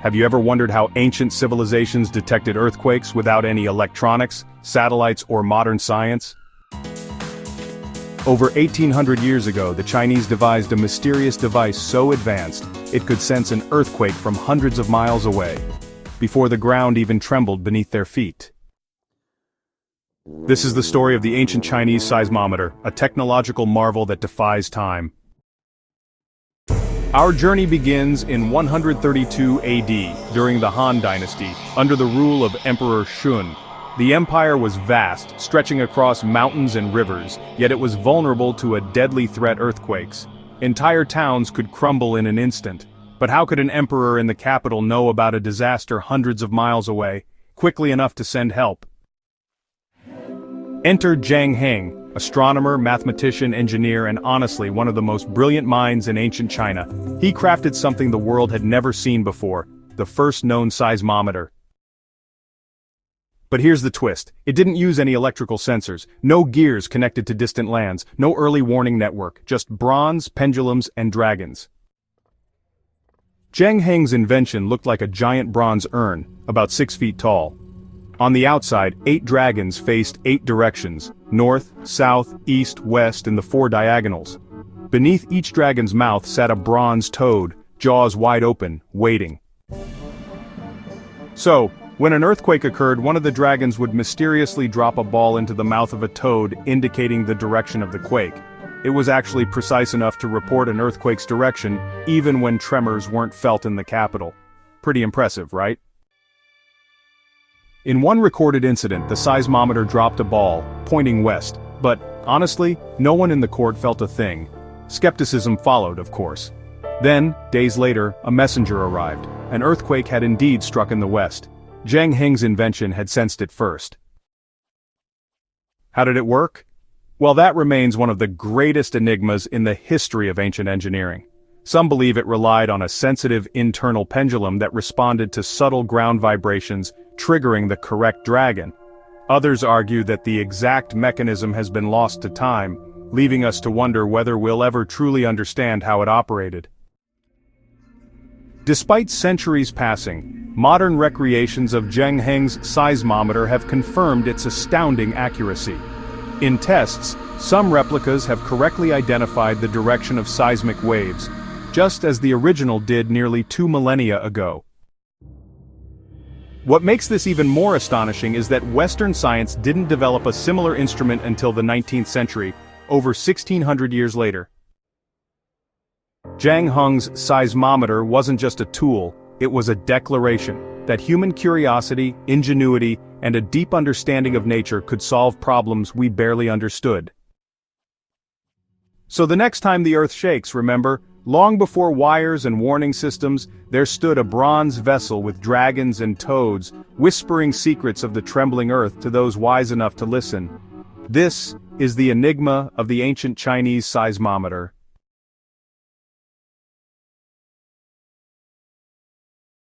Have you ever wondered how ancient civilizations detected earthquakes without any electronics, satellites, or modern science? Over 1800 years ago, the Chinese devised a mysterious device so advanced, it could sense an earthquake from hundreds of miles away, before the ground even trembled beneath their feet. This is the story of the ancient Chinese seismometer, a technological marvel that defies time. Our journey begins in 132 AD, during the Han Dynasty, under the rule of Emperor Shun. The empire was vast, stretching across mountains and rivers, yet it was vulnerable to a deadly threat: earthquakes. Entire towns could crumble in an instant. But how could an emperor in the capital know about a disaster hundreds of miles away, quickly enough to send help? Enter Zhang Heng, astronomer, mathematician, engineer, and honestly one of the most brilliant minds in ancient China. He crafted something the world had never seen before, the first known seismometer. But here's the twist: it didn't use any electrical sensors, no gears connected to distant lands, no early warning network, just bronze, pendulums, and dragons. Zhang Heng's invention looked like a giant bronze urn, about 6 feet tall. On the outside, 8 dragons faced 8 directions: north, south, east, west, and the 4 diagonals. Beneath each dragon's mouth sat a bronze toad, jaws wide open, waiting. So, when an earthquake occurred, one of the dragons would mysteriously drop a ball into the mouth of a toad, indicating the direction of the quake. It was actually precise enough to report an earthquake's direction, even when tremors weren't felt in the capital. Pretty impressive, right? In one recorded incident, the seismometer dropped a ball, pointing west, but, honestly, no one in the court felt a thing. Skepticism followed, of course. Then, days later, a messenger arrived. An earthquake had indeed struck in the west. Zhang Heng's invention had sensed it first. How did it work? Well, that remains one of the greatest enigmas in the history of ancient engineering. Some believe it relied on a sensitive internal pendulum that responded to subtle ground vibrations, triggering the correct dragon. Others argue that the exact mechanism has been lost to time, leaving us to wonder whether we'll ever truly understand how it operated. Despite centuries passing, modern recreations of Zhang Heng's seismometer have confirmed its astounding accuracy. In tests, some replicas have correctly identified the direction of seismic waves, just as the original did nearly 2 millennia ago. What makes this even more astonishing is that Western science didn't develop a similar instrument until the 19th century, over 1600 years later. Zhang Heng's seismometer wasn't just a tool, it was a declaration that human curiosity, ingenuity, and a deep understanding of nature could solve problems we barely understood. So the next time the earth shakes, remember, long before wires and warning systems, there stood a bronze vessel with dragons and toads, whispering secrets of the trembling earth to those wise enough to listen. This is the enigma of the ancient Chinese seismometer.